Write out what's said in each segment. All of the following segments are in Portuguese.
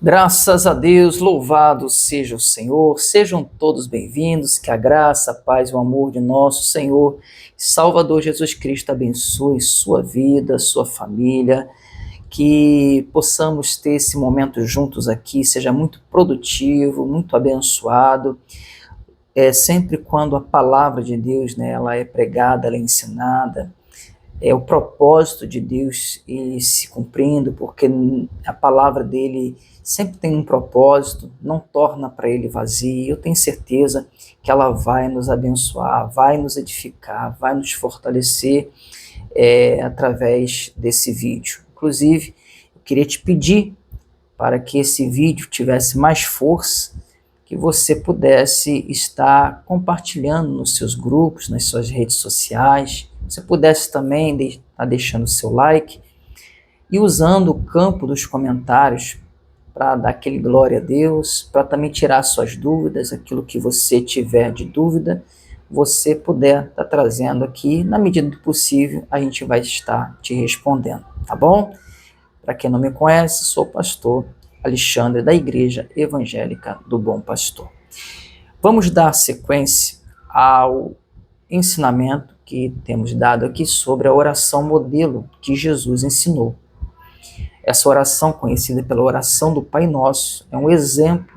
Graças a Deus, louvado seja o Senhor, sejam todos bem-vindos, que a graça, a paz e o amor de nosso Senhor e Salvador Jesus Cristo abençoe sua vida, sua família, que possamos ter esse momento juntos aqui, seja muito produtivo, muito abençoado, sempre quando a palavra de Deus, né, ela é pregada, ela é ensinada, o propósito de Deus se cumprindo, porque a palavra dele sempre tem um propósito, não torna para ele vazio. Eu tenho certeza que ela vai nos abençoar, vai nos edificar, vai nos fortalecer através desse vídeo. Inclusive, eu queria te pedir para que esse vídeo tivesse mais força, que você pudesse estar compartilhando nos seus grupos, nas suas redes sociais. Você pudesse também estar deixando o seu like e usando o campo dos comentários para dar aquele glória a Deus, para também tirar suas dúvidas, aquilo que você tiver de dúvida, você puder estar trazendo aqui, na medida do possível, a gente vai estar te respondendo, tá bom? Para quem não me conhece, sou o pastor Alexandre, da Igreja Evangélica do Bom Pastor. Vamos dar sequência ao ensinamento que temos dado aqui sobre a oração modelo que Jesus ensinou. Essa oração, conhecida pela oração do Pai Nosso, é um exemplo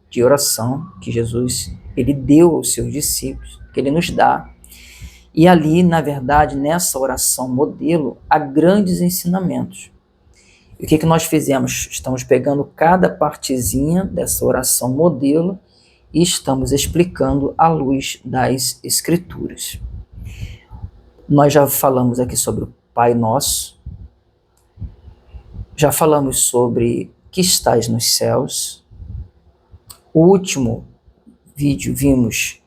de oração que Jesus ele deu aos seus discípulos, que ele nos dá. E ali, na verdade, nessa oração modelo, há grandes ensinamentos. E o que nós fizemos? Estamos pegando cada partezinha dessa oração modelo e estamos explicando à luz das Escrituras. Nós já falamos aqui sobre o Pai Nosso, já falamos sobre que estás nos céus. O último vídeo vimos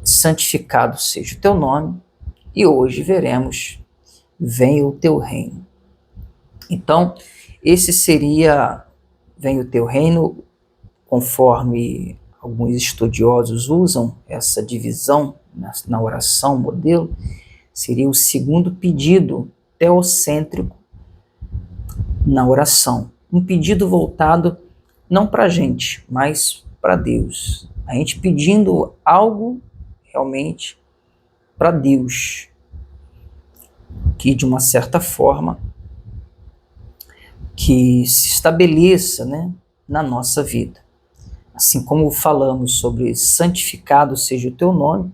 santificado seja o teu nome, e hoje veremos venha o teu reino. Então, esse seria venha o teu reino, conforme alguns estudiosos usam essa divisão na oração modelo, seria o segundo pedido teocêntrico na oração. Um pedido voltado não para a gente, mas para Deus. A gente pedindo algo realmente para Deus, que de uma certa forma que se estabeleça, né, na nossa vida. Assim como falamos sobre santificado seja o teu nome,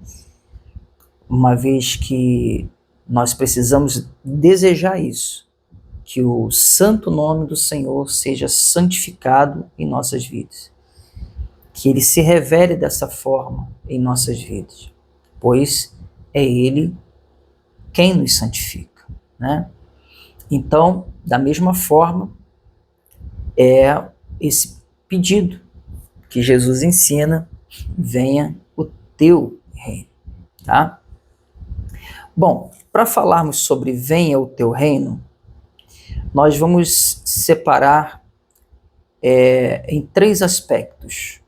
uma vez que nós precisamos desejar isso, que o santo nome do Senhor seja santificado em nossas vidas, que ele se revele dessa forma em nossas vidas, pois é ele quem nos santifica, né? Então, da mesma forma, é esse pedido que Jesus ensina, venha o teu reino, tá? Bom, para falarmos sobre venha o teu reino, nós vamos separar em três aspectos,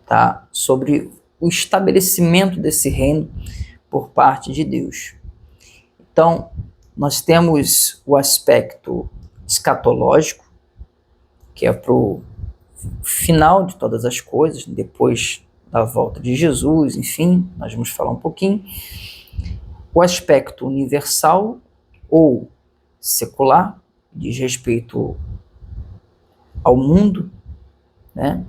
tá? Sobre o estabelecimento desse reino por parte de Deus. Então, nós temos o aspecto escatológico, que é para o final de todas as coisas, depois da volta de Jesus, enfim, nós vamos falar um pouquinho. O aspecto universal ou secular, diz respeito ao mundo, né?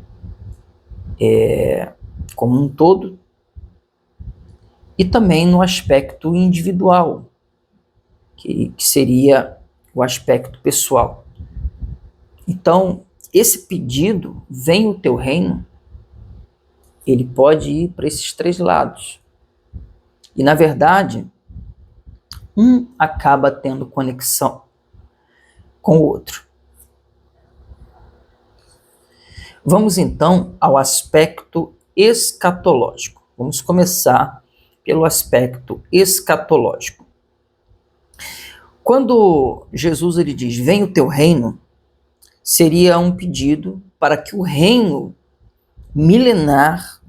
Como um todo, e também no aspecto individual, que seria o aspecto pessoal. Então, esse pedido, venha o teu reino, ele pode ir para esses três lados. E, na verdade, um acaba tendo conexão com o outro. Vamos, então, ao aspecto escatológico. Vamos começar pelo aspecto escatológico. Quando Jesus ele diz, venha o teu reino, seria um pedido para que o reino milenar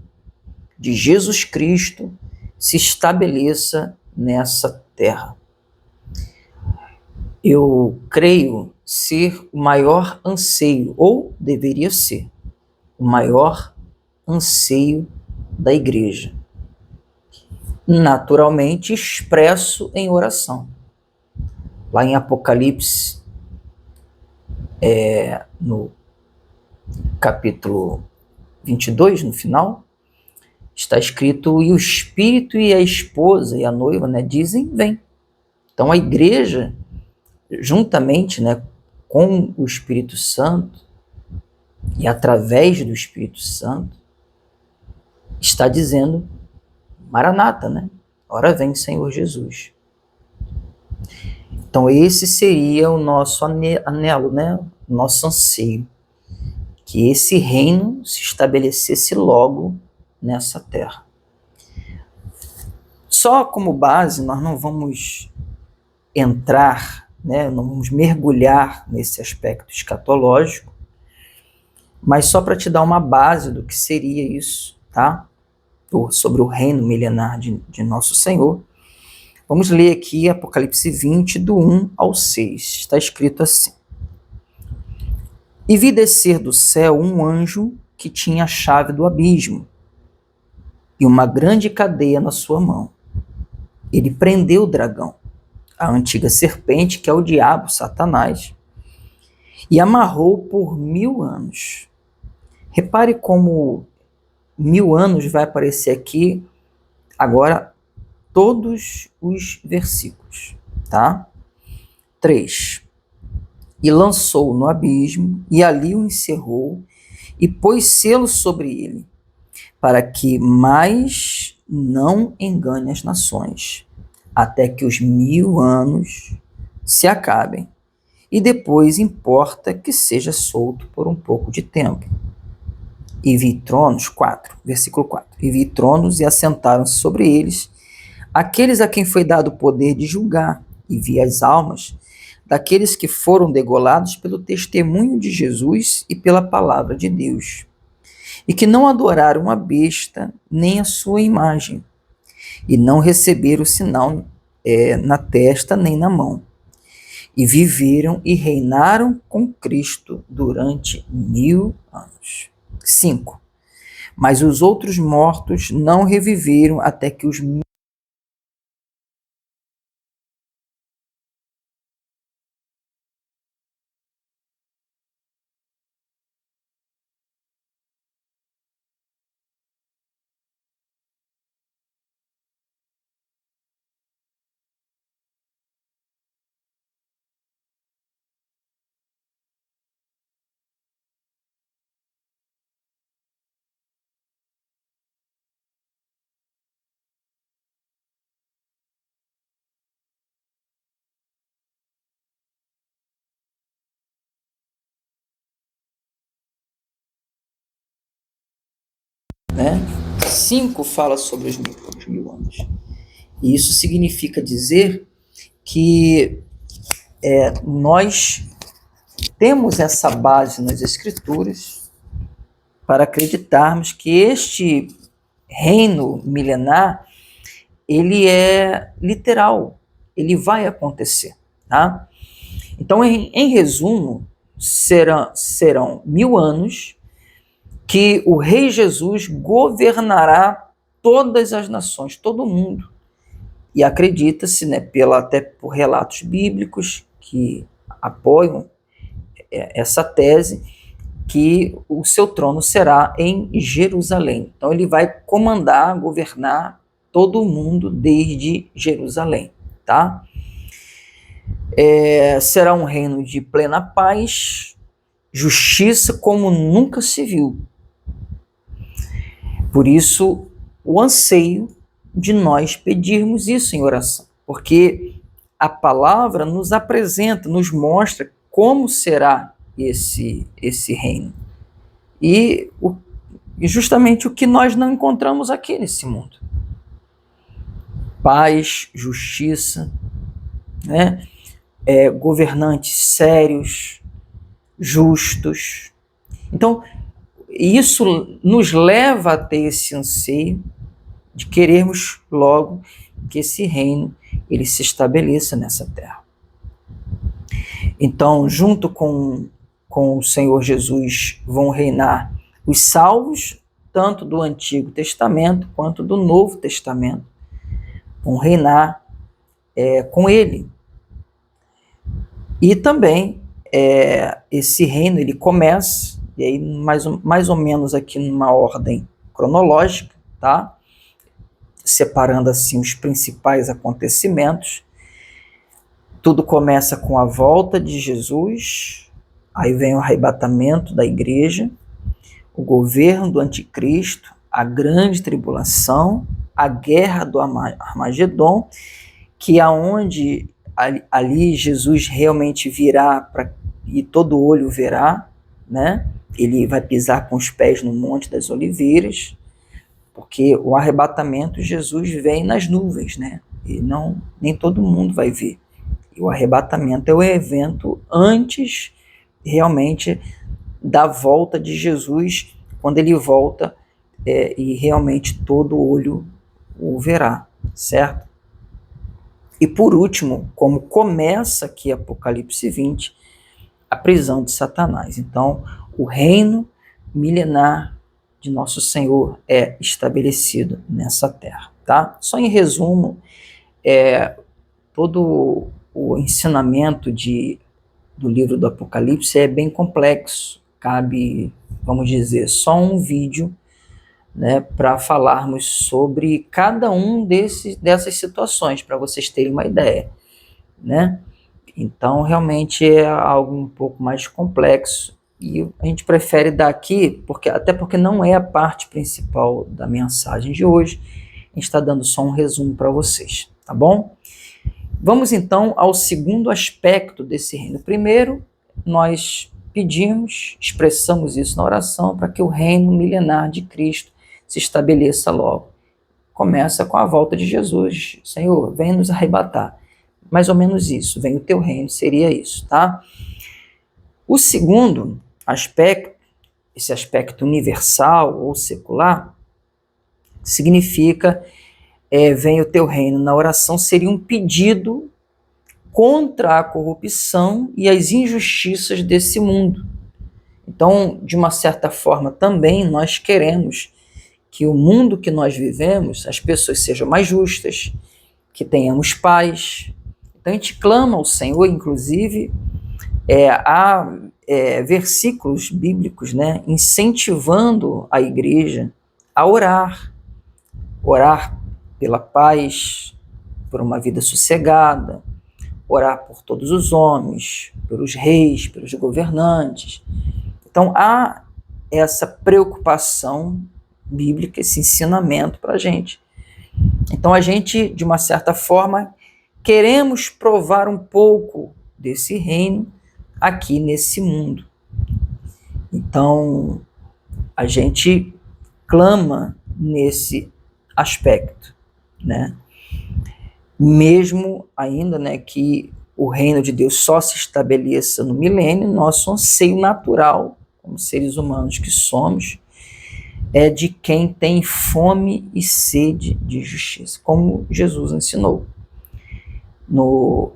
de Jesus Cristo se estabeleça nessa terra. eu creio ser o maior anseio, ou deveria ser, o maior anseio da igreja, naturalmente expresso em oração. Lá em Apocalipse, no capítulo 22, no final, está escrito: e o Espírito e a esposa e a noiva, dizem, vem. Então a igreja, juntamente, com o Espírito Santo e através do Espírito Santo, está dizendo: Maranata, ora vem, Senhor Jesus. Então esse seria o nosso anelo, o nosso anseio, que esse reino se estabelecesse logo nessa terra. Só como base, nós não vamos entrar, não vamos mergulhar nesse aspecto escatológico, mas só para te dar uma base do que seria isso, tá? Sobre o reino milenar de nosso Senhor. Vamos ler aqui Apocalipse 20, do 1 ao 6. Está escrito assim: e vi descer do céu um anjo que tinha a chave do abismo e uma grande cadeia na sua mão. Ele prendeu o dragão, a antiga serpente, que é o diabo, Satanás, e amarrou por 1000 anos. Repare como 1000 anos vai aparecer aqui agora todos os versículos, tá? 3. E lançou-o no abismo, e ali o encerrou, e pôs selo sobre ele, para que mais não engane as nações, até que os 1000 anos se acabem, e depois importa que seja solto por um pouco de tempo. E vi tronos, 4, versículo 4, e vi tronos, e assentaram-se sobre eles aqueles a quem foi dado o poder de julgar, e vi as almas daqueles que foram degolados pelo testemunho de Jesus e pela palavra de Deus, e que não adoraram a besta nem a sua imagem, e não receberam o sinal na testa nem na mão, e viveram e reinaram com Cristo durante 1000 anos. 5. Mas os outros mortos não reviveram até que os né? 5 fala sobre os 1000 anos. E isso significa dizer que nós temos essa base nas Escrituras para acreditarmos que este reino milenar, ele é literal, ele vai acontecer, tá? Então, em resumo, serão 1000 anos que o Rei Jesus governará todas as nações, todo mundo. E acredita-se, até por relatos bíblicos que apoiam essa tese, que o seu trono será em Jerusalém. Então ele vai comandar, governar todo o mundo desde Jerusalém, tá? Será um reino de plena paz, justiça como nunca se viu. Por isso, o anseio de nós pedirmos isso em oração, porque a palavra nos apresenta, nos mostra como será esse reino. E justamente o que nós não encontramos aqui nesse mundo. Paz, justiça, governantes sérios, justos. Então, isso nos leva a ter esse anseio de querermos logo que esse reino ele se estabeleça nessa terra. Então, junto com o Senhor Jesus, vão reinar os salvos, tanto do Antigo Testamento quanto do Novo Testamento. Vão reinar com ele. E também esse reino ele começa, e aí mais ou menos aqui numa ordem cronológica, tá? Separando assim os principais acontecimentos. Tudo começa com a volta de Jesus, aí vem o arrebatamento da igreja, o governo do anticristo, a grande tribulação, a guerra do Armagedon, que aonde ali Jesus realmente virá e todo olho verá, né? Ele vai pisar com os pés no Monte das Oliveiras, porque o arrebatamento Jesus vem nas nuvens, né? E nem todo mundo vai ver. E o arrebatamento é o evento antes realmente da volta de Jesus, quando ele volta e realmente todo olho o verá, certo? E por último, como começa aqui Apocalipse 20, a prisão de Satanás. Então, o reino milenar de nosso Senhor é estabelecido nessa terra, tá? Só em resumo, todo o ensinamento do livro do Apocalipse é bem complexo, cabe, vamos dizer, só um vídeo, né, para falarmos sobre cada um dessas situações, para vocês terem uma ideia, né? Então, realmente é algo um pouco mais complexo e a gente prefere dar aqui, até porque não é a parte principal da mensagem de hoje, a gente está dando só um resumo para vocês, tá bom? Vamos então ao segundo aspecto desse reino. Primeiro, nós expressamos isso na oração para que o reino milenar de Cristo se estabeleça logo. Começa com a volta de Jesus. Senhor, vem nos arrebatar. Mais ou menos isso, vem o teu reino, seria isso, tá? O segundo aspecto, esse aspecto universal ou secular, significa vem o teu reino. Na oração seria um pedido contra a corrupção e as injustiças desse mundo. Então, de uma certa forma, também nós queremos que o mundo que nós vivemos, as pessoas sejam mais justas, que tenhamos paz. Então, a gente clama ao Senhor, inclusive, há versículos bíblicos, né, incentivando a igreja a orar pela paz, por uma vida sossegada, orar por todos os homens, pelos reis, pelos governantes. Então, há essa preocupação bíblica, esse ensinamento para a gente. Então, a gente, de uma certa forma, queremos provar um pouco desse reino aqui nesse mundo. Então, a gente clama nesse aspecto, né? Mesmo ainda, né, que o reino de Deus só se estabeleça no milênio, nosso anseio natural, como seres humanos que somos, é de quem tem fome e sede de justiça, como Jesus ensinou. No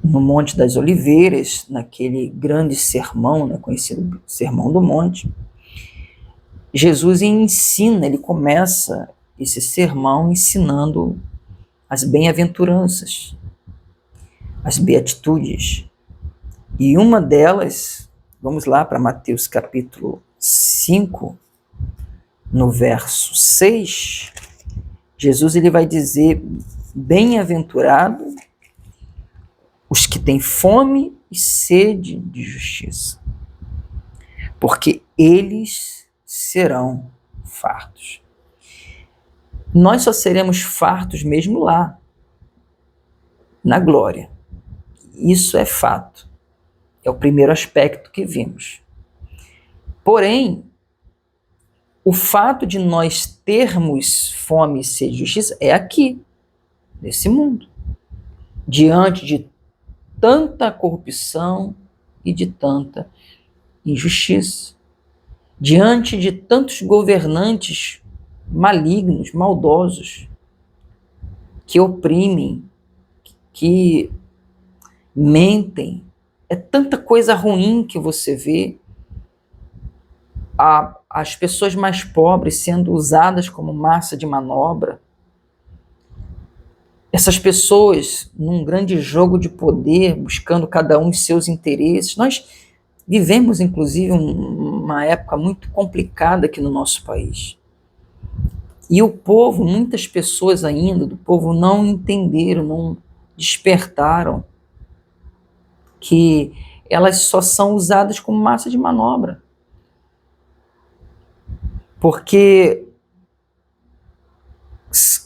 Monte das Oliveiras, naquele grande sermão, né, conhecido Sermão do Monte, Jesus ensina, ele começa esse sermão ensinando as bem-aventuranças, as beatitudes. E uma delas, vamos lá para Mateus capítulo 5, no verso 6, Jesus ele vai dizer: bem-aventurado os que têm fome e sede de justiça, porque eles serão fartos. Nós só seremos fartos mesmo lá, na glória. Isso é fato. É o primeiro aspecto que vimos. Porém, o fato de nós termos fome e sede de justiça é aqui, nesse mundo, diante de tanta corrupção e de tanta injustiça, diante de tantos governantes malignos, maldosos, que oprimem, que mentem. É tanta coisa ruim que você vê. As pessoas mais pobres sendo usadas como massa de manobra. Essas pessoas num grande jogo de poder, buscando cada um os seus interesses. Nós vivemos, inclusive, uma época muito complicada aqui no nosso país. E o povo, muitas pessoas ainda do povo não entenderam, não despertaram que elas só são usadas como massa de manobra. Porque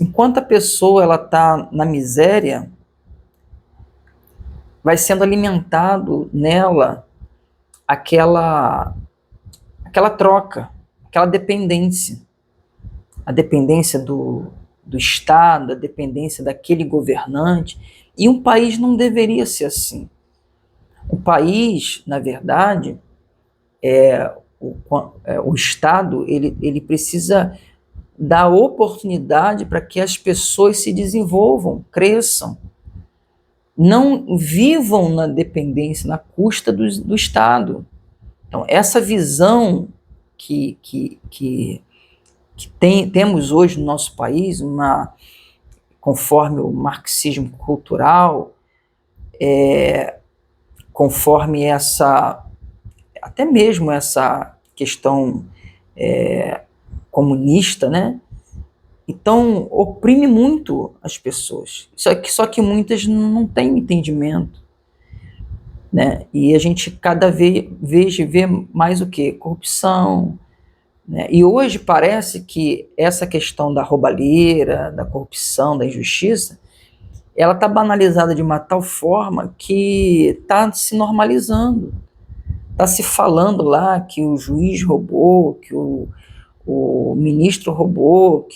enquanto a pessoa está na miséria, vai sendo alimentado nela aquela troca, aquela dependência. A dependência do Estado, a dependência daquele governante. E um país não deveria ser assim. O país, na verdade, o Estado, ele precisa dar oportunidade para que as pessoas se desenvolvam, cresçam. Não vivam na dependência, na custa do Estado. Então, essa visão que temos hoje no nosso país, conforme o marxismo cultural, conforme até mesmo essa questão comunista, né? Então, oprime muito as pessoas. Só que muitas não têm entendimento, né? E a gente cada vez vê mais o quê? Corrupção, né? E hoje parece que essa questão da roubalheira, da corrupção, da injustiça, ela está banalizada de uma tal forma que está se normalizando. Está se falando lá que o juiz roubou, que o ministro roubou,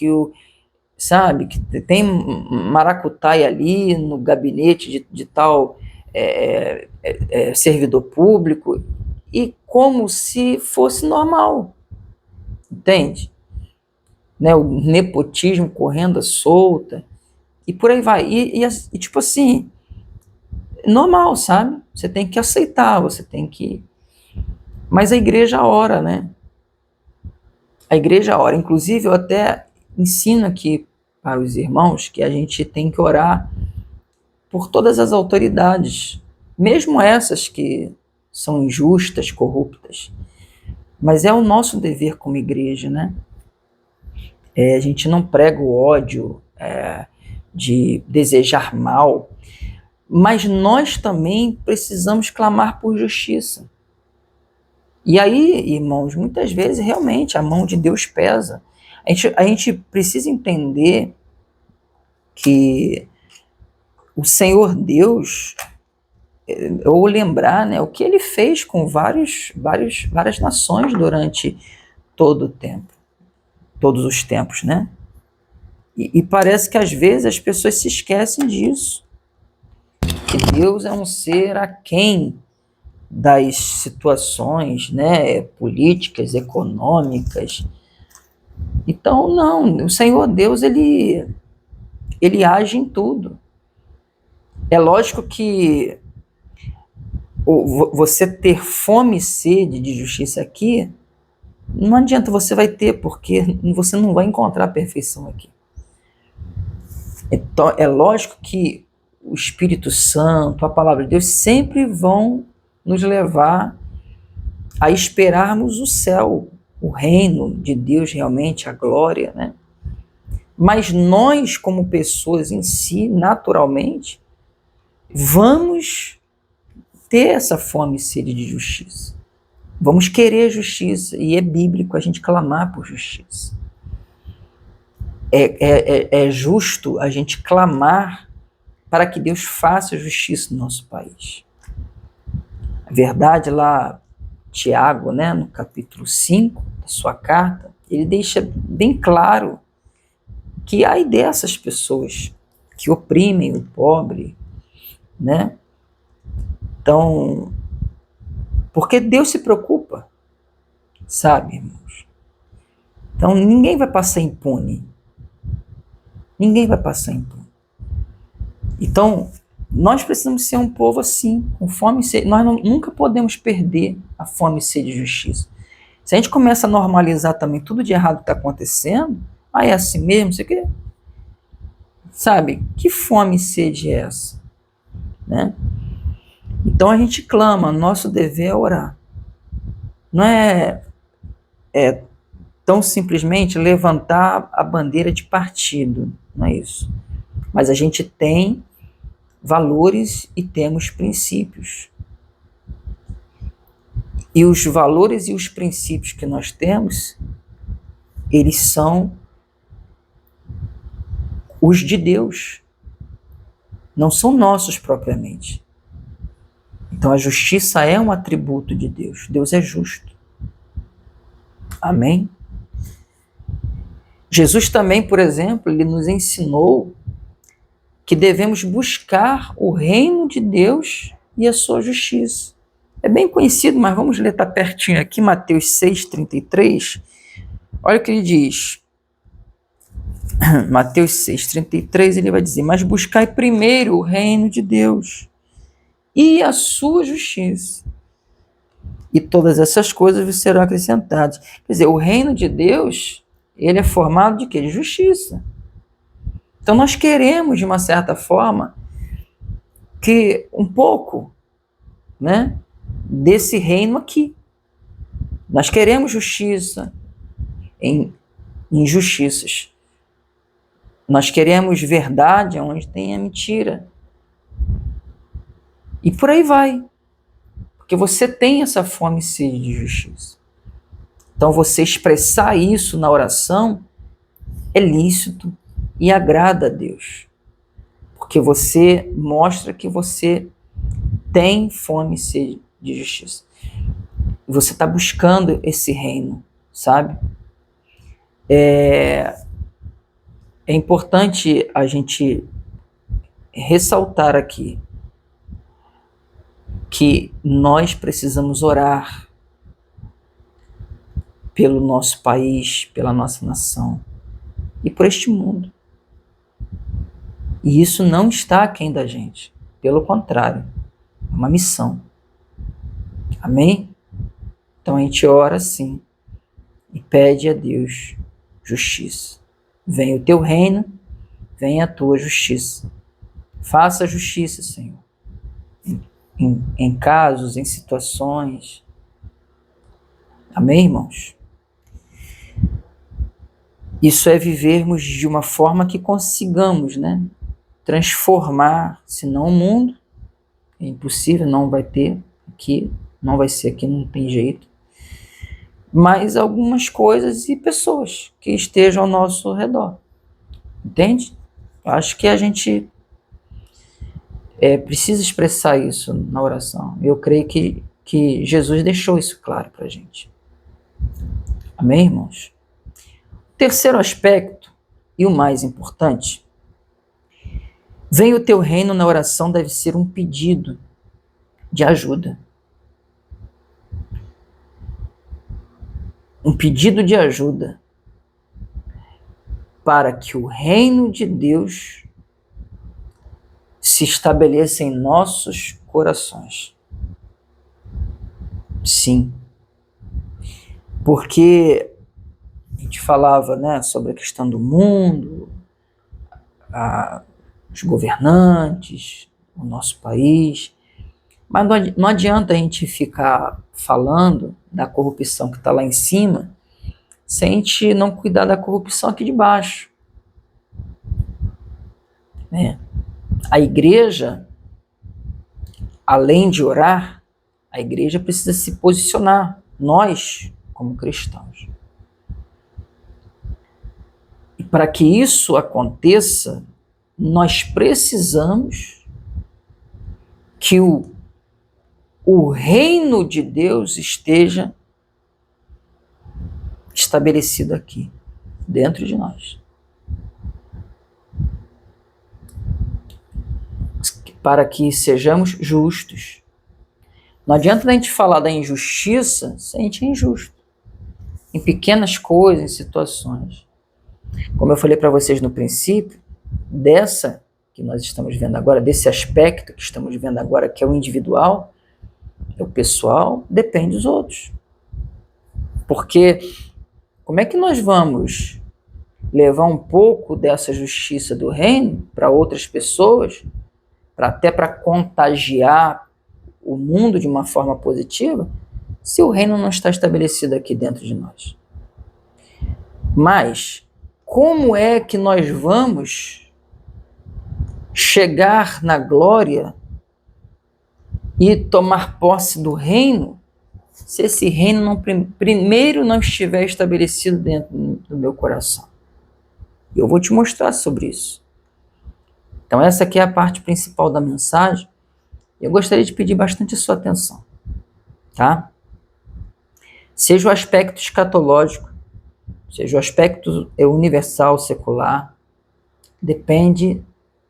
sabe, que tem maracutaia ali no gabinete de tal servidor público, e como se fosse normal, entende? Né, o nepotismo correndo à solta, e por aí vai. E tipo assim, normal, sabe? Você tem que aceitar, você tem que... Mas a igreja ora, né? A igreja ora. Inclusive, eu até ensino aqui para os irmãos que a gente tem que orar por todas as autoridades, mesmo essas que são injustas, corruptas. Mas é o nosso dever como igreja, né? A gente não prega o ódio, de desejar mal, mas nós também precisamos clamar por justiça. E aí, irmãos, muitas vezes realmente a mão de Deus pesa. A gente precisa entender que o Senhor Deus, ou lembrar, né, o que ele fez com várias nações durante todo o tempo, todos os tempos, né? E parece que às vezes as pessoas se esquecem disso, que Deus é um ser aquém das situações, né, políticas, econômicas. Então, não, o Senhor Deus, ele age em tudo. É lógico que você ter fome e sede de justiça aqui, não adianta, você vai ter, porque você não vai encontrar a perfeição aqui. Então, é lógico que o Espírito Santo, a palavra de Deus, sempre vão nos levar a esperarmos o céu, o reino de Deus realmente, a glória, né? Mas nós, como pessoas em si, naturalmente, vamos ter essa fome e sede de justiça. Vamos querer justiça, e é bíblico a gente clamar por justiça. É justo a gente clamar para que Deus faça justiça no nosso país. A verdade lá, Tiago, né, no capítulo 5 da sua carta, ele deixa bem claro que ai dessas pessoas que oprimem o pobre, né? Então, porque Deus se preocupa, sabe, irmãos? Então, ninguém vai passar impune. Ninguém vai passar impune. Então, Nós precisamos ser um povo assim, com fome e sede. Nós nunca podemos perder a fome e sede de justiça. Se a gente começa a normalizar também tudo de errado que está acontecendo, é assim mesmo, você quer? Sabe, que fome e sede é essa? Né? Então a gente clama, nosso dever é orar. Não é tão simplesmente levantar a bandeira de partido, não é isso. Mas a gente tem valores e temos princípios. E os valores e os princípios que nós temos, eles são os de Deus, não são nossos propriamente. Então a justiça é um atributo de Deus. Deus é justo. Amém? Jesus também, por exemplo, ele nos ensinou que devemos buscar o reino de Deus e a sua justiça. É bem conhecido, mas vamos ler, está pertinho aqui, Mateus 6,33. Olha o que ele diz. Mateus 6,33, ele vai dizer: mas buscai primeiro o reino de Deus e a sua justiça, e todas essas coisas vos serão acrescentadas. Quer dizer, o reino de Deus, ele é formado de quê? De justiça. Então nós queremos, de uma certa forma, que um pouco, né, desse reino aqui. Nós queremos justiça em injustiças. Nós queremos verdade onde tem a mentira. E por aí vai. Porque você tem essa fome e sede de justiça. Então você expressar isso na oração é lícito e agrada a Deus. Porque você mostra que você tem fome e sede de justiça. Você está buscando esse reino, sabe? É importante a gente ressaltar aqui que nós precisamos orar pelo nosso país, pela nossa nação e por este mundo. E isso não está aquém da gente. Pelo contrário, é uma missão. Amém? Então a gente ora assim e pede a Deus justiça. Venha o teu reino, venha a tua justiça. Faça a justiça, Senhor. Em casos, em situações. Amém, irmãos? Isso é vivermos de uma forma que consigamos, né, transformar, senão o mundo, é impossível, não vai ter aqui, não vai ser aqui, não tem jeito, mas algumas coisas e pessoas que estejam ao nosso redor. Entende? Acho que a gente precisa expressar isso na oração. Eu creio que Jesus deixou isso claro para a gente. Amém, irmãos? O terceiro aspecto, e o mais importante, venha o teu reino na oração deve ser um pedido de ajuda. Um pedido de ajuda para que o reino de Deus se estabeleça em nossos corações. Sim. Porque a gente falava, né, sobre a questão do mundo, os governantes, o nosso país, mas não adianta a gente ficar falando da corrupção que está lá em cima, se a gente não cuidar da corrupção aqui de baixo. A igreja, além de orar, a igreja precisa se posicionar, nós, como cristãos. E para que isso aconteça, nós precisamos que o reino de Deus esteja estabelecido aqui, dentro de nós. Para que sejamos justos. Não adianta a gente falar da injustiça se a gente é injusto. Em pequenas coisas, em situações. Como eu falei para vocês no princípio, dessa que nós estamos vendo agora, desse aspecto que estamos vendo agora, que é o individual, é o pessoal, depende dos outros. Porque como é que nós vamos levar um pouco dessa justiça do reino para outras pessoas, até para contagiar o mundo de uma forma positiva, se o reino não está estabelecido aqui dentro de nós? Mas como é que nós vamos chegar na glória e tomar posse do reino se esse reino não, primeiro não estiver estabelecido dentro do meu coração? Eu vou te mostrar sobre isso. Então essa aqui é a parte principal da mensagem. Eu gostaria de pedir bastante a sua atenção, tá? Seja o aspecto escatológico, seja o aspecto universal, secular, depende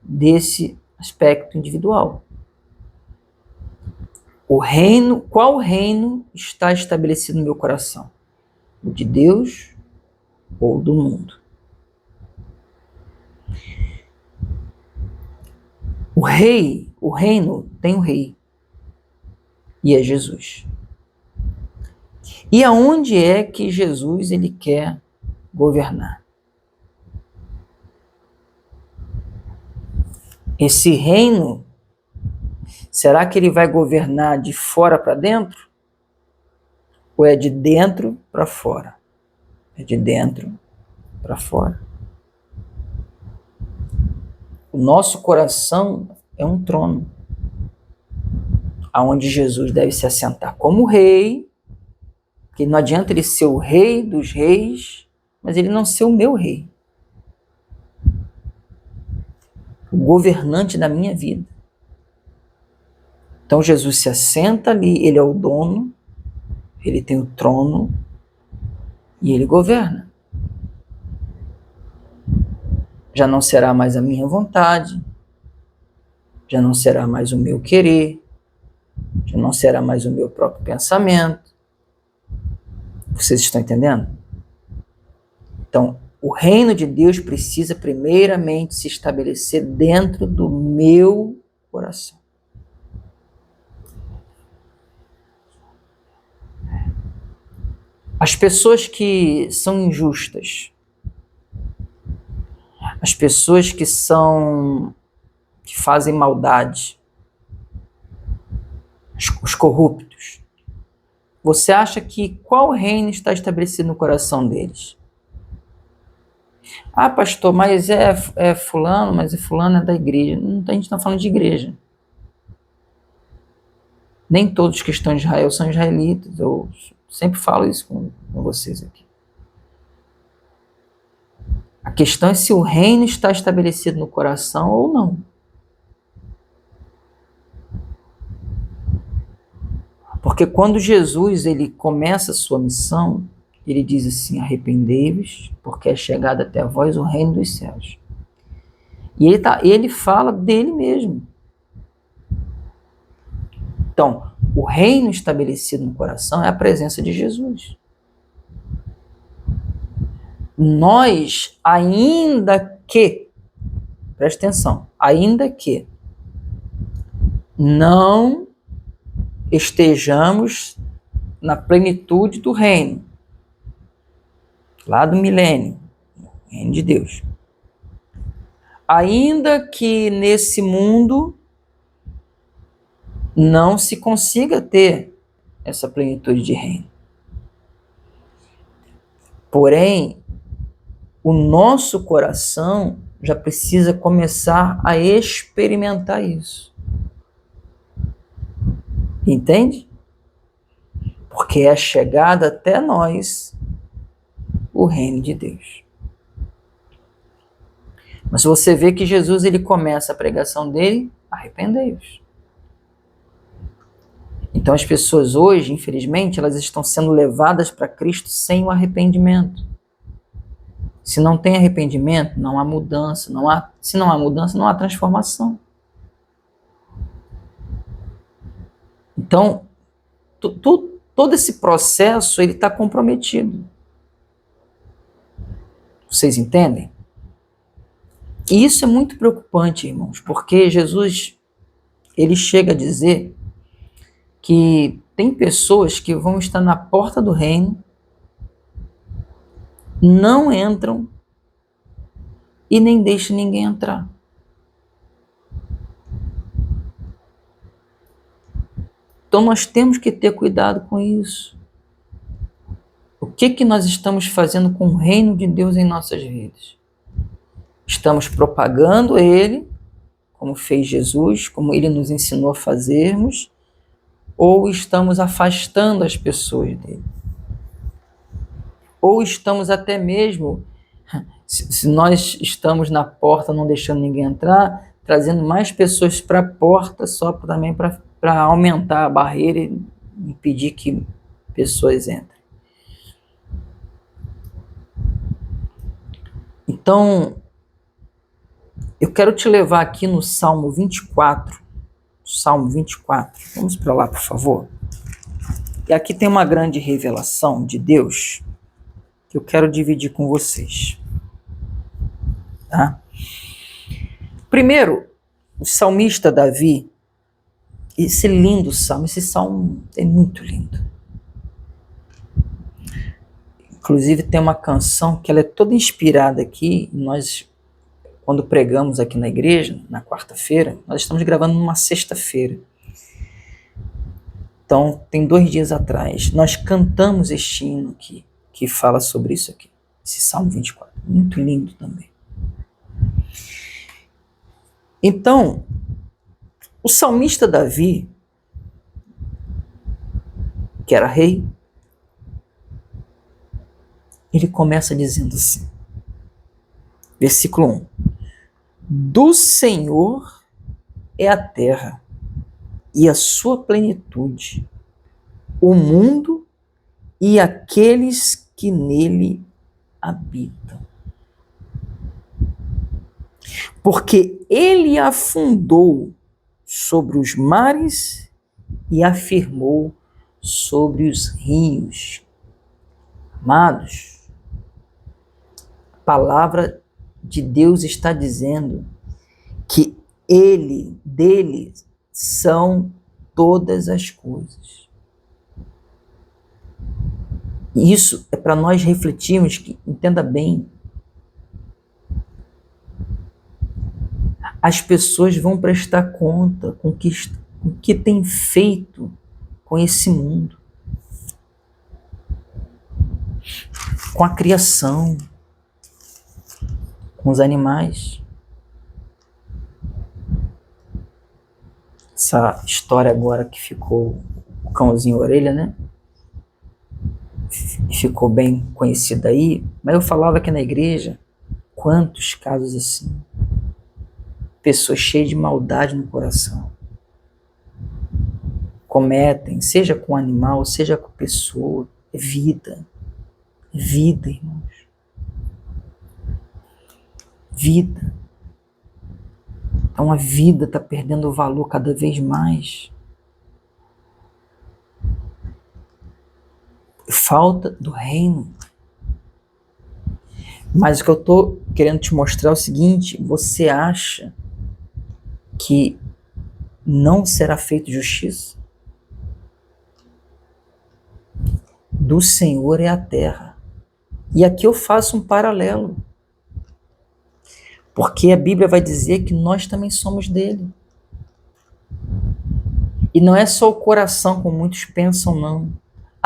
desse aspecto individual. O reino, qual reino está estabelecido no meu coração? O de Deus ou do mundo? O reino tem um rei, e é Jesus. E aonde é que Jesus ele quer governar? Esse reino, será que ele vai governar de fora para dentro? Ou é de dentro para fora? É de dentro para fora. O nosso coração é um trono, aonde Jesus deve se assentar como rei, porque não adianta ele ser o rei dos reis, mas ele não ser o meu rei, o governante da minha vida. Então Jesus se assenta ali, ele é o dono, ele tem o trono e ele governa. Já não será mais a minha vontade, já não será mais o meu querer, já não será mais o meu próprio pensamento. Vocês estão entendendo? Então, o reino de Deus precisa primeiramente se estabelecer dentro do meu coração. As pessoas que são injustas, as pessoas que fazem maldade, os corruptos, você acha que qual reino está estabelecido no coração deles? Ah, pastor, mas é fulano, mas fulano é da igreja. Não, a gente está falando de igreja. Nem todos que estão em Israel são israelitas. Eu sempre falo isso com vocês aqui. A questão é se o reino está estabelecido no coração ou não. Porque quando Jesus ele começa a sua missão, ele diz assim: arrependei-vos, porque é chegado até vós o reino dos céus. E ele fala dele mesmo. Então, o reino estabelecido no coração é a presença de Jesus. Nós, ainda que, presta atenção, ainda que não estejamos na plenitude do reino, lá do milênio, reino de Deus, ainda que nesse mundo não se consiga ter essa plenitude de reino, porém, o nosso coração já precisa começar a experimentar isso. Entende? Porque é chegada até nós o reino de Deus. Mas você vê que Jesus ele começa a pregação dele, arrependei-vos. Então as pessoas hoje, infelizmente, elas estão sendo levadas para Cristo sem o arrependimento. Se não tem arrependimento, não há mudança. Se não há mudança, não há transformação. Então, todo esse processo ele está comprometido. Vocês entendem? E isso é muito preocupante, irmãos, porque Jesus, ele chega a dizer que tem pessoas que vão estar na porta do reino, não entram e nem deixam ninguém entrar. Então nós temos que ter cuidado com isso. O que nós estamos fazendo com o reino de Deus em nossas vidas? Estamos propagando ele, como fez Jesus, como ele nos ensinou a fazermos, ou estamos afastando as pessoas dele? Ou estamos até mesmo, se nós estamos na porta não deixando ninguém entrar, trazendo mais pessoas para a porta só também para aumentar a barreira e impedir que pessoas entrem. Então, eu quero te levar aqui no Salmo 24. Salmo 24. Vamos para lá, por favor. E aqui tem uma grande revelação de Deus que eu quero dividir com vocês. Tá? Primeiro, o salmista Davi, esse lindo salmo, esse salmo é muito lindo. Inclusive tem uma canção que ela é toda inspirada aqui, nós, quando pregamos aqui na igreja, na quarta-feira, nós estamos gravando numa sexta-feira. Então, tem 2 dias atrás, nós cantamos este hino aqui, que fala sobre isso aqui, esse Salmo 24, muito lindo também. Então, o salmista Davi, que era rei, ele começa dizendo assim, versículo 1, do Senhor é a terra e a sua plenitude, o mundo e aqueles que nele habitam. Porque ele afundou sobre os mares e afirmou sobre os rios. Amados, a palavra de Deus está dizendo que dele são todas as coisas. E isso é para nós refletirmos, que entenda bem, as pessoas vão prestar conta com o que tem feito com esse mundo, com a criação, com os animais. Essa história agora que ficou o cãozinho orelha, né? Ficou bem conhecida aí, mas eu falava aqui na igreja, quantos casos assim, pessoas cheias de maldade no coração, cometem, seja com animal, seja com pessoa, é vida, irmãos, vida. Então a vida está perdendo valor cada vez mais. Falta do reino. Mas o que eu estou querendo te mostrar é o seguinte, você acha que não será feita justiça? Do Senhor é a terra. E aqui eu faço um paralelo. Porque a Bíblia vai dizer que nós também somos dele. E não é só o coração, como muitos pensam, não.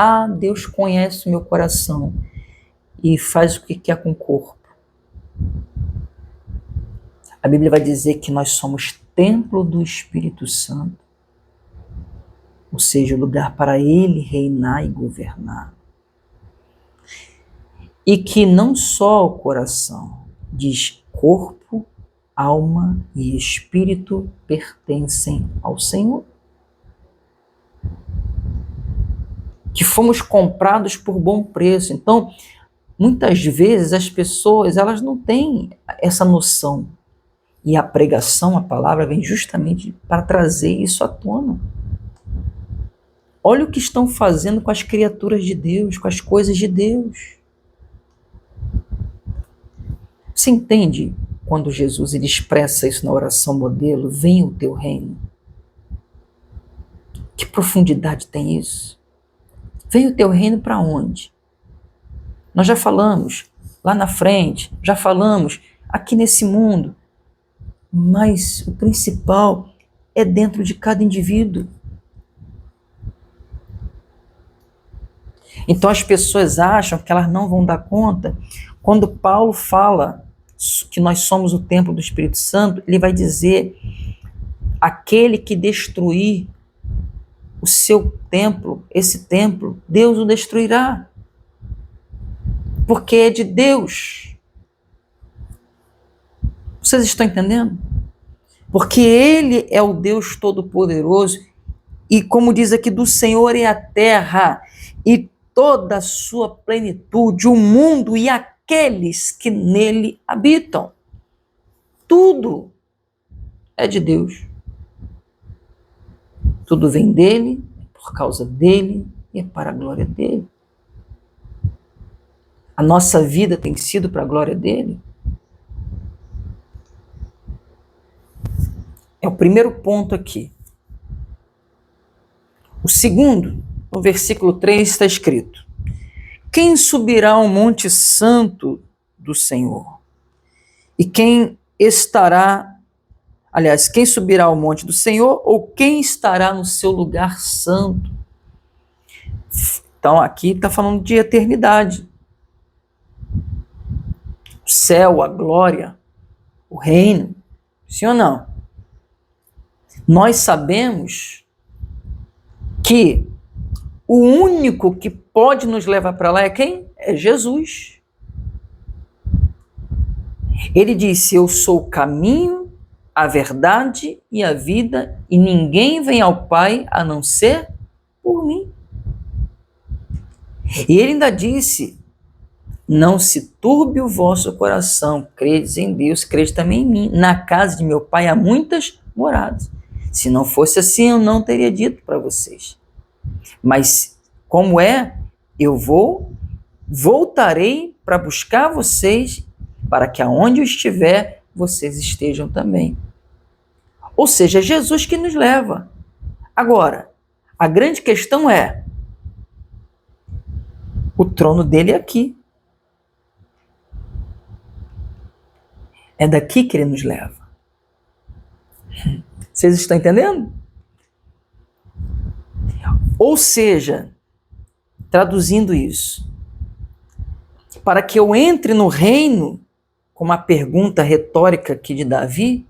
Ah, Deus conhece o meu coração e faz o que quer com o corpo. A Bíblia vai dizer que nós somos templo do Espírito Santo, ou seja, o lugar para ele reinar e governar. E que não só o coração, diz corpo, alma e espírito pertencem ao Senhor. Que fomos comprados por bom preço. Então, muitas vezes as pessoas, elas não têm essa noção. E a pregação, a palavra, vem justamente para trazer isso à tona. Olha o que estão fazendo com as criaturas de Deus, com as coisas de Deus. Você entende quando Jesus ele expressa isso na oração modelo, venha o teu reino. Que profundidade tem isso? Venha o teu reino para onde? Nós já falamos lá na frente, já falamos aqui nesse mundo, mas o principal é dentro de cada indivíduo. Então as pessoas acham que elas não vão dar conta. Quando Paulo fala que nós somos o templo do Espírito Santo, ele vai dizer: aquele que destruir o seu templo, esse templo, Deus o destruirá. Porque é de Deus. Vocês estão entendendo? Porque Ele é o Deus Todo-Poderoso e, como diz aqui, do Senhor é a terra e toda a sua plenitude, o mundo e aqueles que nele habitam. Tudo é de Deus. Tudo vem dele, por causa dele e é para a glória dele. A nossa vida tem sido para a glória dele. É o primeiro ponto aqui. O segundo, no versículo 3 está escrito: quem subirá ao monte santo do Senhor? E quem subirá ao monte do Senhor, ou quem estará no seu lugar santo? Então aqui está falando de eternidade. O céu, a glória, o reino. Sim ou não? Nós sabemos que o único que pode nos levar para lá é quem? É Jesus. Ele disse: eu sou o caminho, a verdade e a vida, e ninguém vem ao Pai a não ser por mim. E ele ainda disse: não se turbe o vosso coração, credes em Deus, credes também em mim. Na casa de meu Pai há muitas moradas. Se não fosse assim, eu não teria dito para vocês. Mas como é, eu voltarei para buscar vocês, para que aonde eu estiver, vocês estejam também. Ou seja, é Jesus que nos leva. Agora, a grande questão é, o trono dele é aqui. É daqui que ele nos leva. Vocês estão entendendo? Ou seja, traduzindo isso, para que eu entre no reino, com uma pergunta retórica aqui de Davi,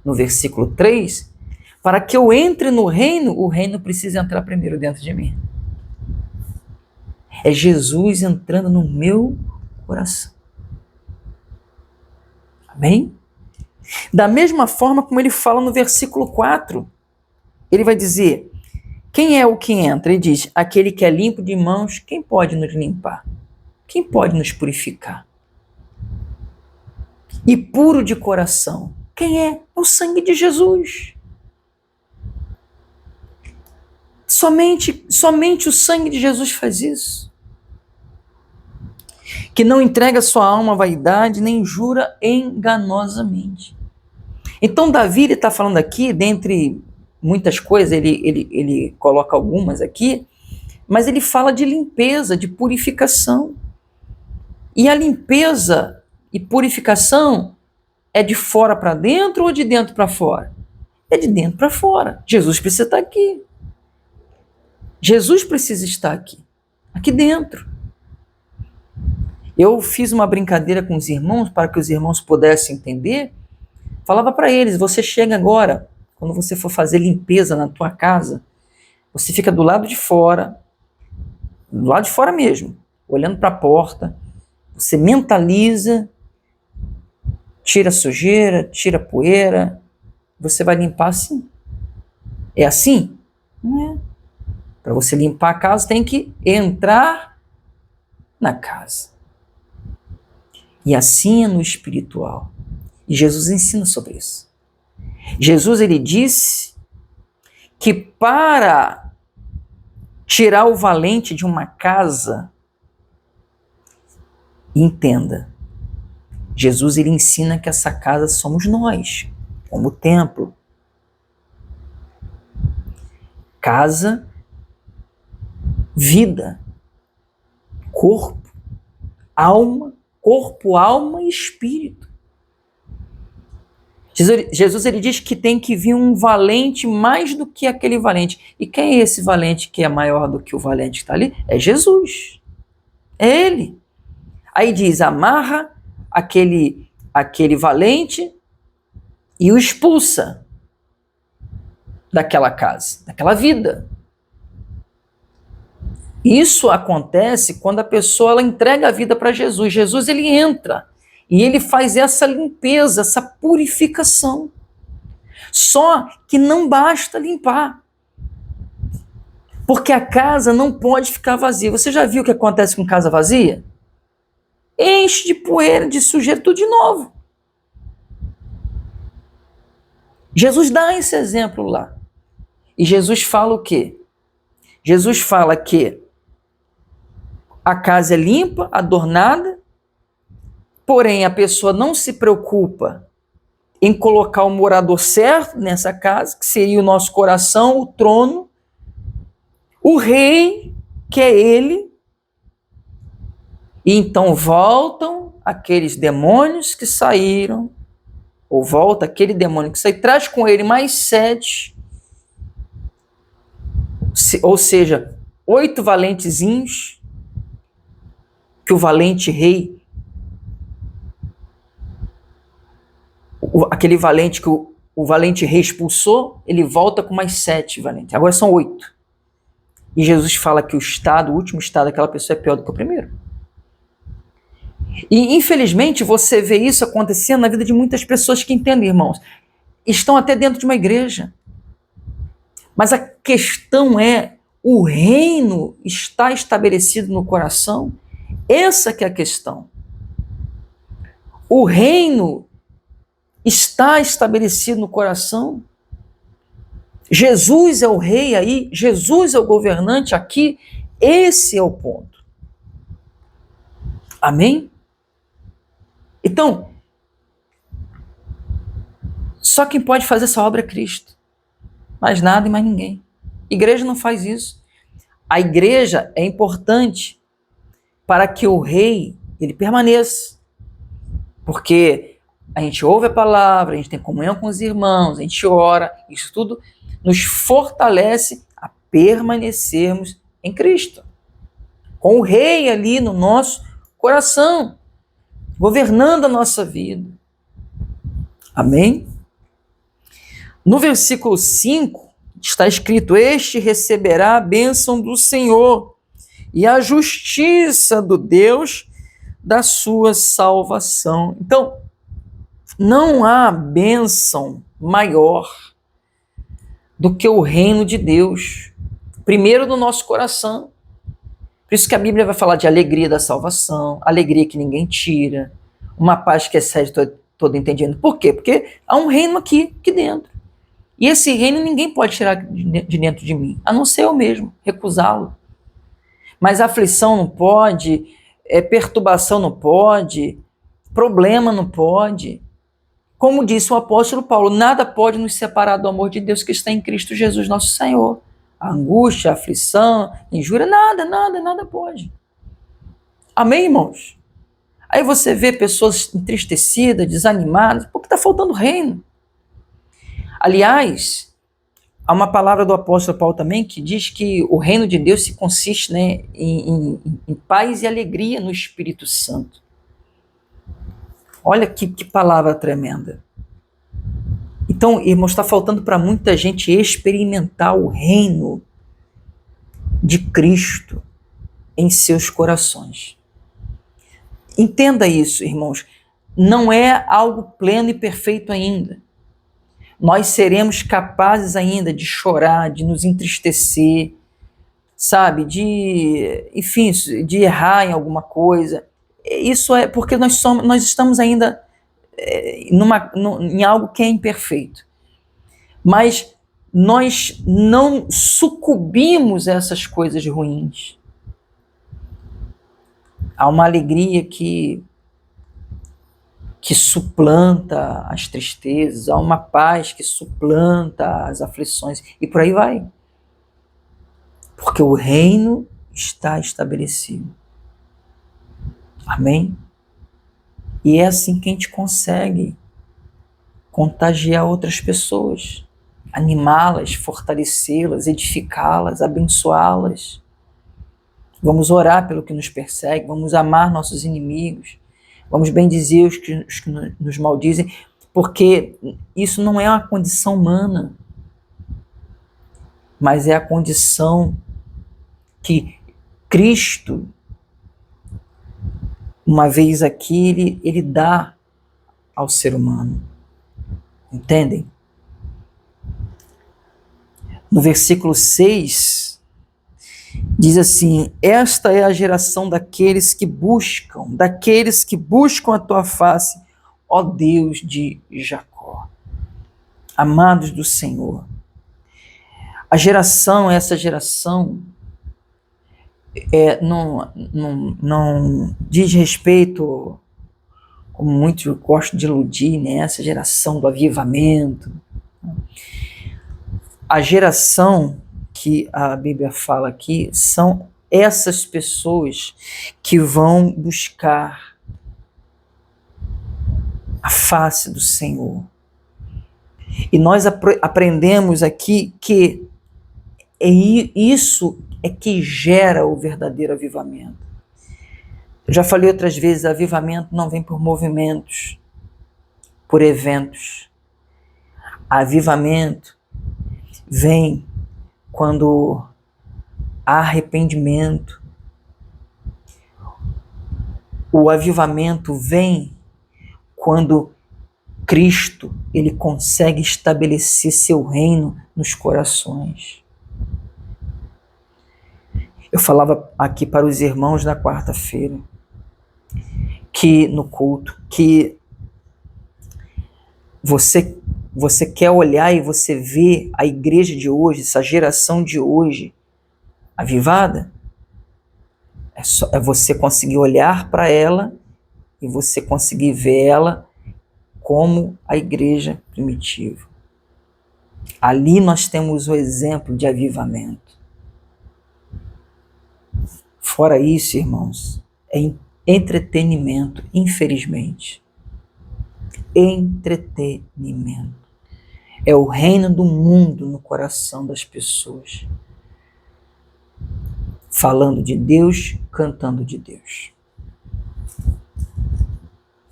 no versículo 3, para que eu entre no reino, o reino precisa entrar primeiro dentro de mim. É Jesus entrando no meu coração. Amém? Da mesma forma como ele fala no versículo 4, ele vai dizer: quem é o que entra? Ele diz: aquele que é limpo de mãos, quem pode nos limpar? Quem pode nos purificar? E puro de coração, quem é? É o sangue de Jesus. Somente o sangue de Jesus faz isso. Que não entrega sua alma à vaidade, nem jura enganosamente. Então Davi está falando aqui, dentre muitas coisas, ele coloca algumas aqui, mas ele fala de limpeza, de purificação. E a limpeza e purificação é de fora para dentro ou de dentro para fora? É de dentro para fora. Jesus precisa estar aqui. Jesus precisa estar aqui dentro. Eu fiz uma brincadeira com os irmãos, para que os irmãos pudessem entender. Falava para eles: você chega agora, quando você for fazer limpeza na tua casa, você fica do lado de fora mesmo, olhando para a porta, você mentaliza, tira a sujeira, tira a poeira, você vai limpar assim. É assim? Não é. Para você limpar a casa, tem que entrar na casa. E assim é no espiritual. E Jesus ensina sobre isso. Jesus, ele disse que para tirar o valente de uma casa, entenda, Jesus, ele ensina que essa casa somos nós, como templo. Casa, vida, corpo, alma e espírito. Jesus, ele diz que tem que vir um valente mais do que aquele valente. E quem é esse valente que é maior do que o valente que está ali? É Jesus. É ele. Aí diz, amarra aquele valente e o expulsa daquela casa, daquela vida. Isso acontece quando a pessoa ela entrega a vida para Jesus. Jesus, ele entra e ele faz essa limpeza, essa purificação. Só que não basta limpar, porque a casa não pode ficar vazia. Você já viu o que acontece com casa vazia? Enche de poeira, de sujeira, tudo de novo. Jesus dá esse exemplo lá. E Jesus fala o quê? Jesus fala que a casa é limpa, adornada, porém a pessoa não se preocupa em colocar o morador certo nessa casa, que seria o nosso coração, o trono, o rei, que é ele. E então voltam aqueles demônios que saíram, ou volta aquele demônio que saiu, traz com ele mais 7, ou seja, 8 valentezinhos, que o valente rei, aquele valente que o valente rei expulsou, ele volta com mais 7 valentes. Agora são 8. E Jesus fala que o último estado daquela pessoa é pior do que o primeiro. E infelizmente você vê isso acontecendo na vida de muitas pessoas que entendem, irmãos. Estão até dentro de uma igreja. Mas a questão é, o reino está estabelecido no coração? Essa que é a questão. O reino está estabelecido no coração? Jesus é o rei aí, Jesus é o governante aqui, esse é o ponto. Amém? Então, só quem pode fazer essa obra é Cristo. Mais nada e mais ninguém. Igreja não faz isso. A igreja é importante para que o rei ele permaneça. Porque a gente ouve a palavra, a gente tem comunhão com os irmãos, a gente ora, isso tudo nos fortalece a permanecermos em Cristo. Com o rei ali no nosso coração, governando a nossa vida. Amém? No versículo 5 está escrito: este receberá a bênção do Senhor e a justiça do Deus da sua salvação. Então, não há bênção maior do que o reino de Deus, primeiro no nosso coração. Por isso que a Bíblia vai falar de alegria da salvação, alegria que ninguém tira, uma paz que excede todo entendimento. Por quê? Porque há um reino aqui dentro. E esse reino ninguém pode tirar de dentro de mim, a não ser eu mesmo, recusá-lo. Mas aflição não pode, perturbação não pode, problema não pode. Como disse o apóstolo Paulo, nada pode nos separar do amor de Deus que está em Cristo Jesus, nosso Senhor. A angústia, a aflição, a injúria, nada pode. Amém, irmãos? Aí você vê pessoas entristecidas, desanimadas, porque está faltando reino. Aliás, há uma palavra do apóstolo Paulo também que diz que o reino de Deus se consiste, né, em paz e alegria no Espírito Santo. Olha que palavra tremenda. Então, irmãos, está faltando para muita gente experimentar o reino de Cristo em seus corações. Entenda isso, irmãos. Não é algo pleno e perfeito ainda. Nós seremos capazes ainda de chorar, de nos entristecer, sabe? Enfim, de errar em alguma coisa. Isso é porque nós estamos ainda em algo que é imperfeito. Mas nós não sucumbimos a essas coisas ruins. Há uma alegria que que suplanta as tristezas, há uma paz que suplanta as aflições, e por aí vai. Porque o reino está estabelecido. Amém? E é assim que a gente consegue contagiar outras pessoas, animá-las, fortalecê-las, edificá-las, abençoá-las. Vamos orar pelo que nos persegue, vamos amar nossos inimigos, vamos bendizer os que nos maldizem, porque isso não é uma condição humana, mas é a condição que Cristo, uma vez aqui, ele dá ao ser humano. Entendem? No versículo 6, diz assim: esta é a geração daqueles que buscam a tua face, ó Deus de Jacó. Amados do Senhor, essa geração, não diz respeito, como muitos gostam de iludir, né? Essa geração do avivamento. A geração que a Bíblia fala aqui são essas pessoas que vão buscar a face do Senhor. E nós aprendemos aqui que isso é que gera o verdadeiro avivamento. Eu já falei outras vezes, avivamento não vem por movimentos, por eventos. Avivamento vem quando há arrependimento. O avivamento vem quando Cristo, ele consegue estabelecer seu reino nos corações. Eu falava aqui para os irmãos na quarta-feira, que no culto, que você quer olhar e você vê a igreja de hoje, essa geração de hoje avivada, é você conseguir olhar para ela e você conseguir ver ela como a igreja primitiva. Ali nós temos o exemplo de avivamento. Fora isso, irmãos, é entretenimento, infelizmente. Entretenimento. É o reino do mundo no coração das pessoas. Falando de Deus, cantando de Deus.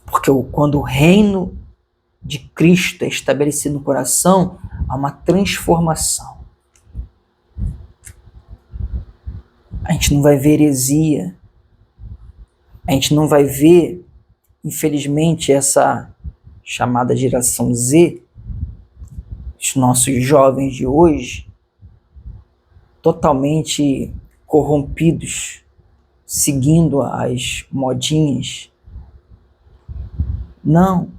Porque quando o reino de Cristo é estabelecido no coração, há uma transformação. A gente não vai ver heresia. A gente não vai ver, infelizmente, essa chamada geração Z, os nossos jovens de hoje, totalmente corrompidos, seguindo as modinhas. Não.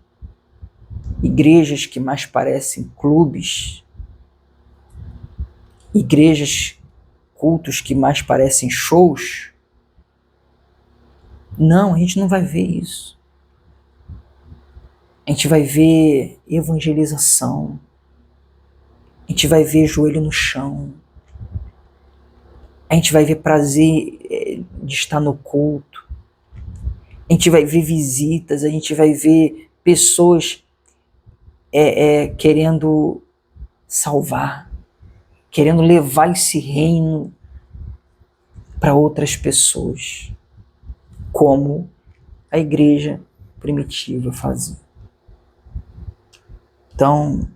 Igrejas que mais parecem clubes, igrejas, cultos que mais parecem shows. Não, a gente não vai ver isso. A gente vai ver evangelização. A gente vai ver joelho no chão. A gente vai ver prazer de estar no culto. A gente vai ver visitas, a gente vai ver pessoas querendo salvar, querendo levar esse reino para outras pessoas, como a igreja primitiva fazia. Então,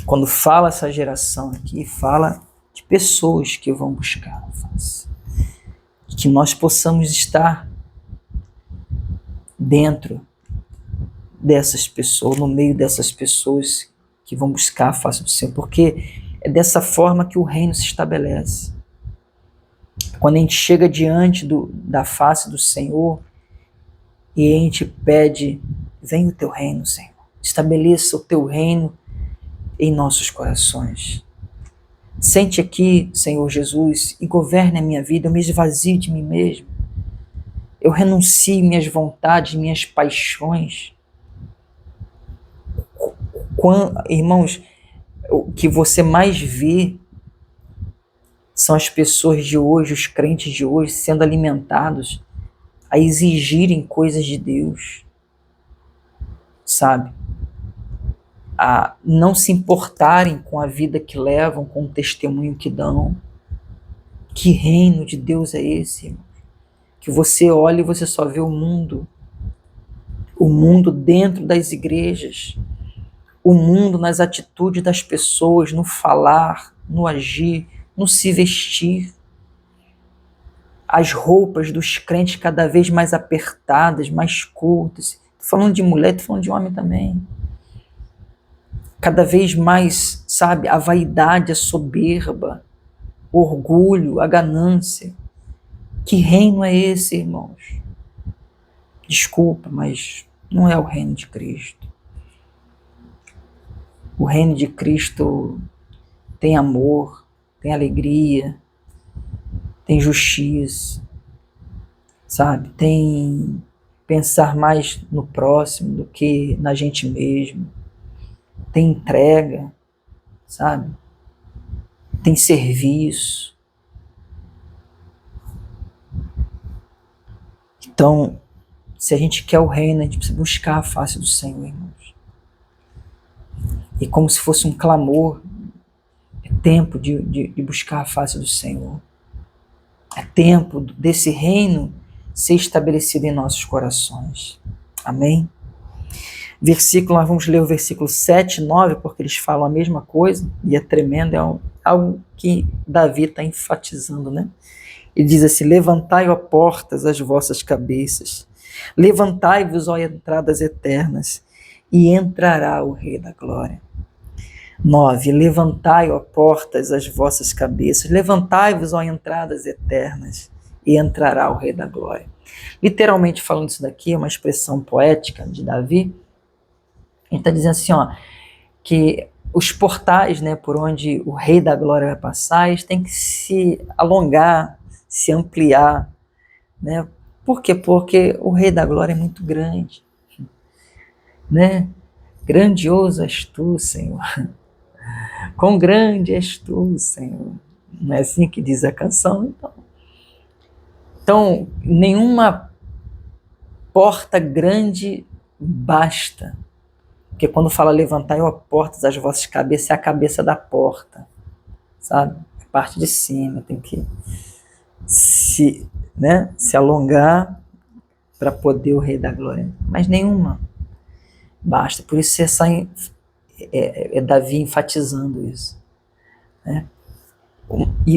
quando fala essa geração aqui, fala de pessoas que vão buscar a face. Que nós possamos estar dentro dessas pessoas, no meio dessas pessoas que vão buscar a face do Senhor, porque é dessa forma que o reino se estabelece. Quando a gente chega diante da face do Senhor e a gente pede: vem o teu reino, Senhor, estabeleça o teu reino em nossos corações. Sente aqui, Senhor Jesus, e governe a minha vida, eu me esvazio de mim mesmo. Eu renuncio minhas vontades, minhas paixões. Irmãos, o que você mais vê são as pessoas de hoje, os crentes de hoje, sendo alimentados a exigirem coisas de Deus, sabe? A não se importarem com a vida que levam, com o testemunho que dão. Que reino de Deus é esse, irmão? Que você olha e você só vê o mundo dentro das igrejas, o mundo nas atitudes das pessoas, no falar, no agir, no se vestir. As roupas dos crentes cada vez mais apertadas, mais curtas. Estou falando de mulher, estou falando de homem também. Cada vez mais, sabe, a vaidade, a soberba, o orgulho, a ganância. Que reino é esse, irmãos? Desculpa, mas não é o reino de Cristo. O reino de Cristo tem amor, tem alegria, tem justiça, sabe? Tem pensar mais no próximo do que na gente mesmo. Tem entrega, sabe? Tem serviço. Então, se a gente quer o reino, a gente precisa buscar a face do Senhor, irmãos. E como se fosse um clamor, é tempo de buscar a face do Senhor. É tempo desse reino ser estabelecido em nossos corações. Amém? Nós vamos ler o versículo 7 e 9, porque eles falam a mesma coisa, e é tremendo, é algo que Davi está enfatizando, né? Ele diz assim: levantai, ó portas, as vossas cabeças, levantai-vos, ó entradas eternas, e entrará o Rei da Glória. 9. Levantai, ó portas, as vossas cabeças, levantai-vos, ó entradas eternas, e entrará o Rei da Glória. Literalmente falando isso daqui, é uma expressão poética de Davi. Ele está dizendo assim, ó, que os portais, né, por onde o Rei da Glória vai passar, eles têm que se alongar, se ampliar, né? Por quê? Porque o Rei da Glória é muito grande, né? Grandioso és tu, Senhor. Quão grande és tu, Senhor. Não é assim que diz a canção, então nenhuma porta grande basta. Porque quando fala levantai, ó portas, as vossas cabeças, é a cabeça da porta, sabe? A parte de cima tem que se alongar para poder o Rei da Glória. Mas nenhuma basta. Por isso é Davi enfatizando isso, né?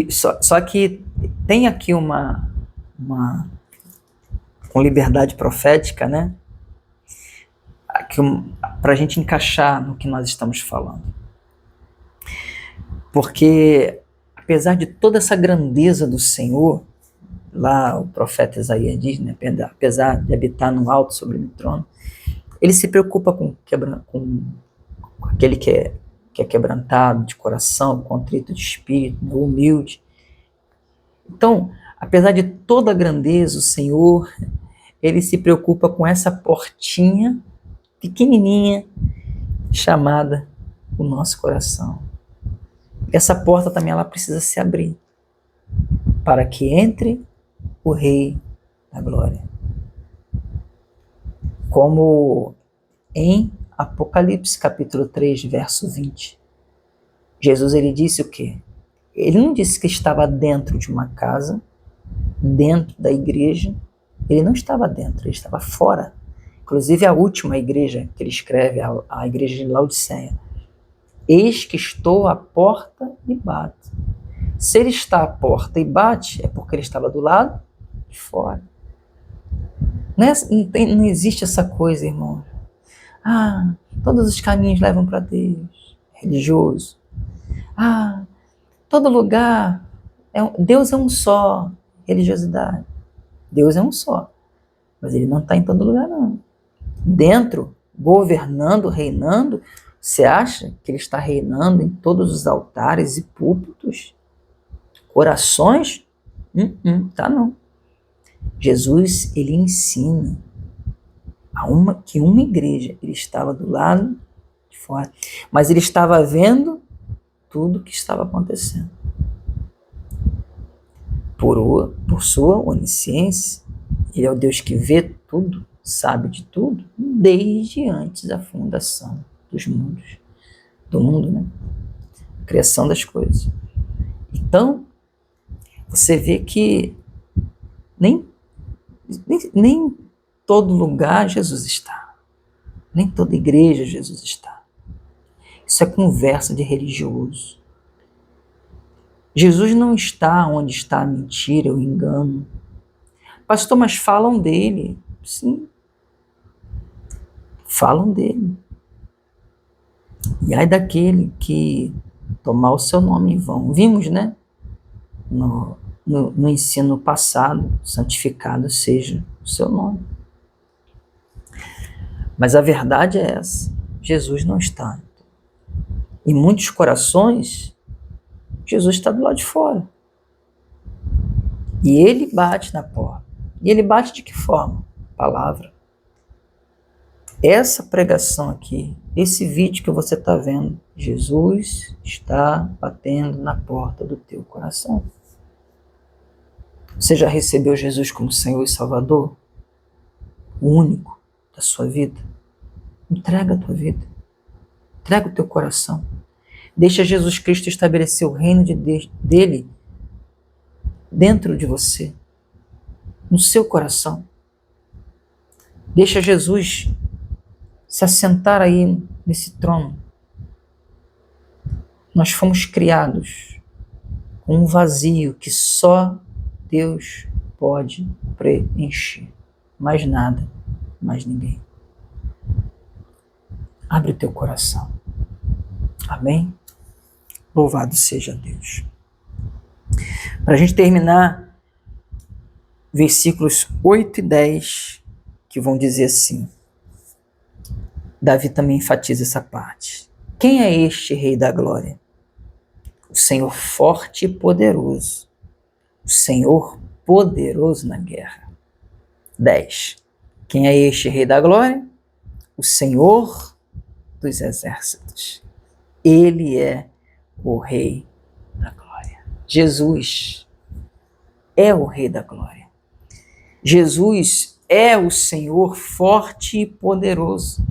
Só que tem aqui com liberdade profética, né? Para a gente encaixar no que nós estamos falando. Porque, apesar de toda essa grandeza do Senhor, lá o profeta Isaías diz, né, apesar de habitar no alto sobre o trono, ele se preocupa com aquele que é quebrantado de coração, contrito de espírito, humilde. Então, apesar de toda a grandeza, o Senhor, ele se preocupa com essa portinha pequenininha chamada o nosso coração. Essa porta também ela precisa se abrir para que entre o Rei da Glória. Como em Apocalipse capítulo 3, verso 20. Jesus ele disse o quê? Ele não disse que estava dentro de uma casa, dentro da igreja. Ele não estava dentro, ele estava fora. Inclusive a última igreja que ele escreve, a igreja de Laodiceia. Eis que estou à porta e bato. Se ele está à porta e bate, é porque ele estava do lado de fora. Não existe essa coisa, irmão. Todos os caminhos levam para Deus. Religioso. Todo lugar. Deus é um só. Religiosidade. Deus é um só. Mas ele não está em todo lugar, não. Dentro, governando, reinando, você acha que ele está reinando em todos os altares e púlpitos? Corações? Tá não. Jesus, ele ensina que uma igreja, ele estava do lado de fora, mas ele estava vendo tudo o que estava acontecendo. Por sua onisciência, ele é o Deus que vê tudo, sabe de tudo, desde antes da fundação dos mundos, do mundo, né? A criação das coisas. Então, você vê que nem todo lugar Jesus está. Nem toda igreja Jesus está. Isso é conversa de religioso. Jesus não está onde está a mentira, o engano. Pastor, mas falam dele. Sim. Falam dele. E ai daquele que tomar o seu nome em vão. Vimos, né? No ensino passado, santificado seja o seu nome. Mas a verdade é essa. Jesus não está. Em muitos corações, Jesus está do lado de fora. E ele bate na porta. E ele bate de que forma? Palavra. Essa pregação aqui, esse vídeo que você está vendo, Jesus está batendo na porta do teu coração. Você já recebeu Jesus como Senhor e Salvador? O único da sua vida? Entrega a tua vida. Entrega o teu coração. Deixa Jesus Cristo estabelecer o reino dele dentro de você, no seu coração. Deixa Jesus se assentar aí nesse trono. Nós fomos criados com um vazio que só Deus pode preencher. Mais nada, mais ninguém. Abre o teu coração. Amém? Louvado seja Deus. Para a gente terminar, versículos 8 e 10, que vão dizer assim. Davi também enfatiza essa parte. Quem é este Rei da Glória? O Senhor forte e poderoso. O Senhor poderoso na guerra. 10. Quem é este Rei da Glória? O Senhor dos exércitos. Ele é o Rei da Glória. Jesus é o Rei da Glória. Jesus é o Senhor forte e poderoso.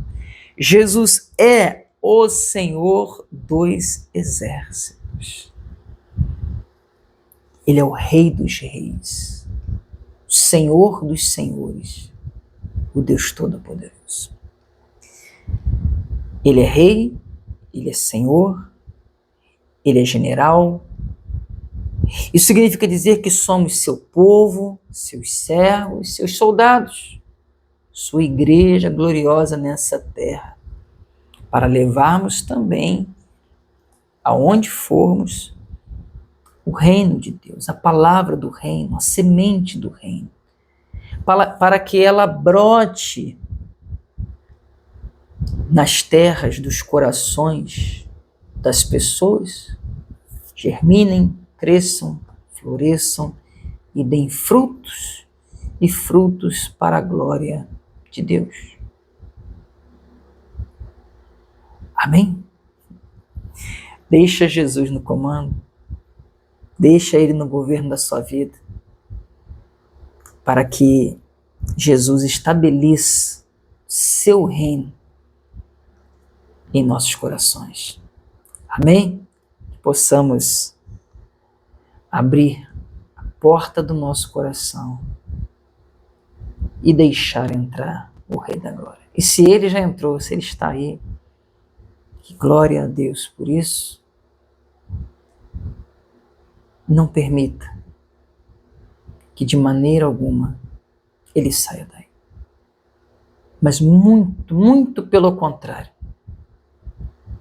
Jesus é o Senhor dos exércitos. Ele é o Rei dos reis, o Senhor dos senhores, o Deus Todo-Poderoso. Ele é Rei, Ele é Senhor, Ele é general. Isso significa dizer que somos seu povo, seus servos, seus soldados, sua igreja gloriosa nessa terra, para levarmos também, aonde formos, o reino de Deus, a palavra do reino, a semente do reino, para que ela brote nas terras dos corações das pessoas, germinem, cresçam, floresçam e deem frutos, e frutos para a glória de Deus. Amém? Deixa Jesus no comando, deixa Ele no governo da sua vida, para que Jesus estabeleça seu reino em nossos corações. Amém? Que possamos abrir a porta do nosso coração e deixar entrar o Rei da Glória. E se Ele já entrou, se Ele está aí, que glória a Deus por isso. Não permita que de maneira alguma Ele saia daí. Mas muito, muito pelo contrário.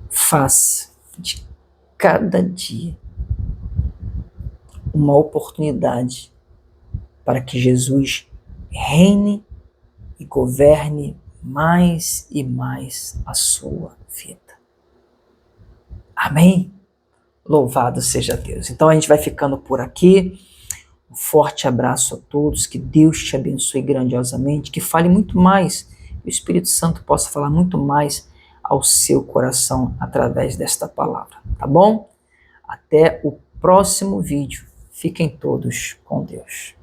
Faça de cada dia uma oportunidade para que Jesus reine e governe mais e mais a sua vida. Amém? Louvado seja Deus. Então a gente vai ficando por aqui. Um forte abraço a todos, que Deus te abençoe grandiosamente, que fale muito mais, que o Espírito Santo possa falar muito mais ao seu coração através desta palavra, tá bom? Até o próximo vídeo. Fiquem todos com Deus.